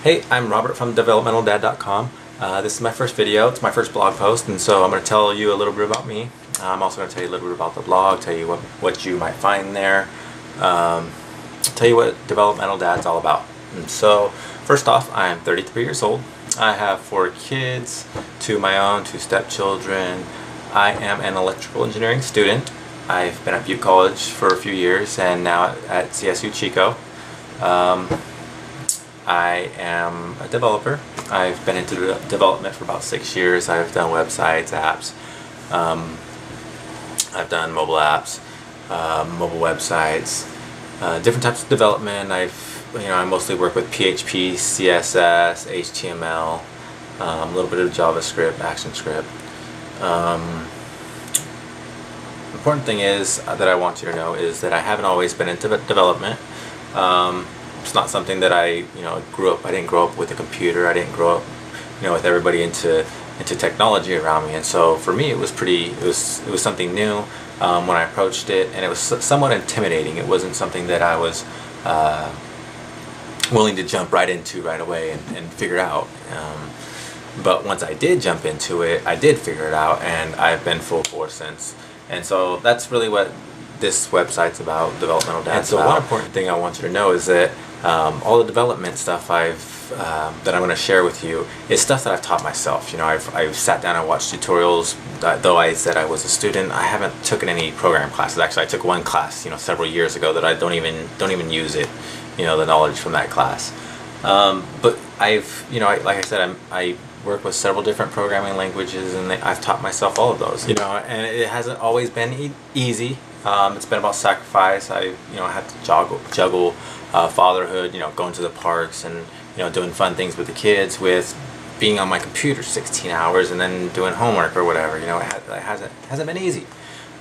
Hey, I'm Robert from DevelopmentalDad.com. This is my first video, it's my first blog post, and so I'm going to tell you a little bit about me. I'm also going to tell you a little bit about the blog, tell you what you might find there, tell you what Developmental Dad's all about. And so, first off, I am 33 years old. I have 4 kids, 2 of my own, 2 stepchildren. I am an electrical engineering student. I've been at Butte College for a few years and now at CSU Chico. I am a developer. I've been into development for about 6 years. I've done websites, apps. I've done mobile apps, mobile websites, different types of development. I mostly work with PHP, CSS, HTML, a little bit of JavaScript, ActionScript. Important thing is that I want you to know is that I haven't always been into development. It's not something that I grew up. I didn't grow up with a computer. I didn't grow up with everybody into technology around me, and so for me it was something new when I approached it, and it was somewhat intimidating. It wasn't something that I was willing to jump right into right away and figure out. But once I did jump into it, I did figure it out, and I've been full force since. And so that's really what this website's about, Developmental Dad. And so one important thing I want you to know is that all the development stuff that I'm going to share with you is stuff that I've taught myself. I've sat down and watched tutorials. Though I said I was a student, I haven't taken any program classes. Actually, I took one class, several years ago that I don't even use it. The knowledge from that class. But like I said, I work with several different programming languages, and I've taught myself all of those. And it hasn't always been easy. It's been about sacrifice. I had to juggle fatherhood, going to the parks and doing fun things with the kids, with being on my computer 16 hours and then doing homework or whatever. It hasn't been easy.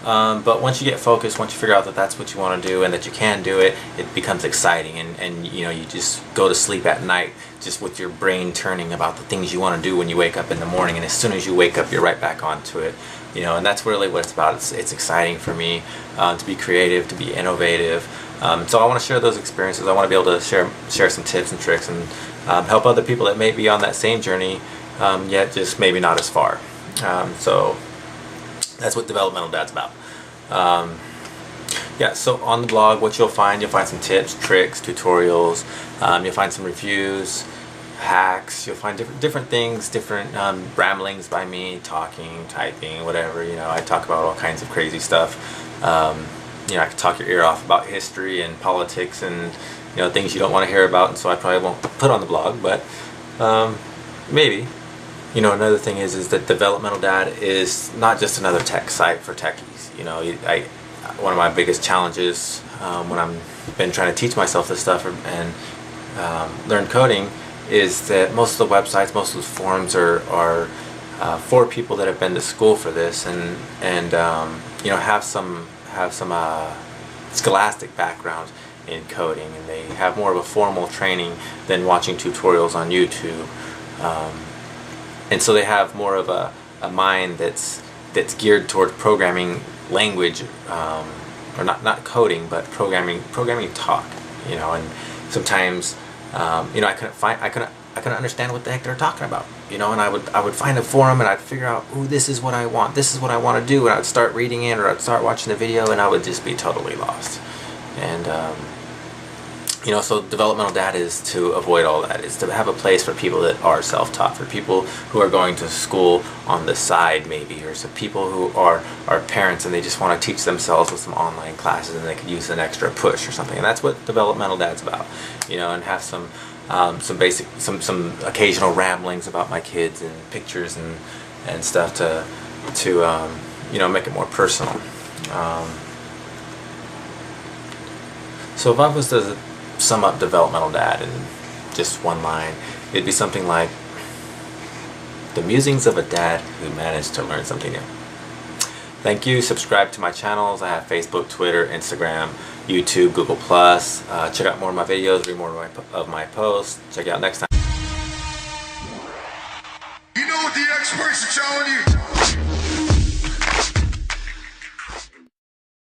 But once you get focused, once you figure out that that's what you want to do and that you can do it, it becomes exciting, and you just go to sleep at night just with your brain turning about the things you want to do when you wake up in the morning, and as soon as you wake up you're right back onto it. And that's really what it's about. It's exciting for me to be creative, to be innovative. So I want to share those experiences. I want to be able to share some tips and tricks and help other people that may be on that same journey, yet just maybe not as far. So that's what Developmental Dad's about. So on the blog, what you'll find some tips, tricks, tutorials. You'll find some reviews, hacks. You'll find different things, different ramblings by me, talking, typing, whatever. I talk about all kinds of crazy stuff. I could talk your ear off about history and politics and things you don't want to hear about, and so I probably won't put on the blog, but maybe. Another thing is that Developmental Dad is not just another tech site for techies. One of my biggest challenges when I've been trying to teach myself this stuff and learn coding is that most of the websites, most of the forums are for people that have been to school for this and have some scholastic background in coding, and they have more of a formal training than watching tutorials on YouTube. And so they have more of a mind that's geared toward programming language, or not coding, but programming talk. And sometimes I couldn't understand what the heck they're talking about. And I would find a forum and I'd figure out, ooh, this is what I want to do, and I'd start reading it or I'd start watching the video and I would just be totally lost. And so Developmental Dad is to avoid all that, is to have a place for people that are self-taught, for people who are going to school on the side maybe, or some people who are parents and they just want to teach themselves with some online classes and they could use an extra push or something. And that's what Developmental Dad's about, and have some occasional ramblings about my kids and pictures and stuff to make it more personal. So if I was to sum up Developmental Dad in just one line, it'd be something like the musings of a dad who managed to learn something new. Thank you. Subscribe to my channels. I have Facebook, Twitter, Instagram, YouTube, Google+. Check out more of my videos, read more of my posts. Check you out next time.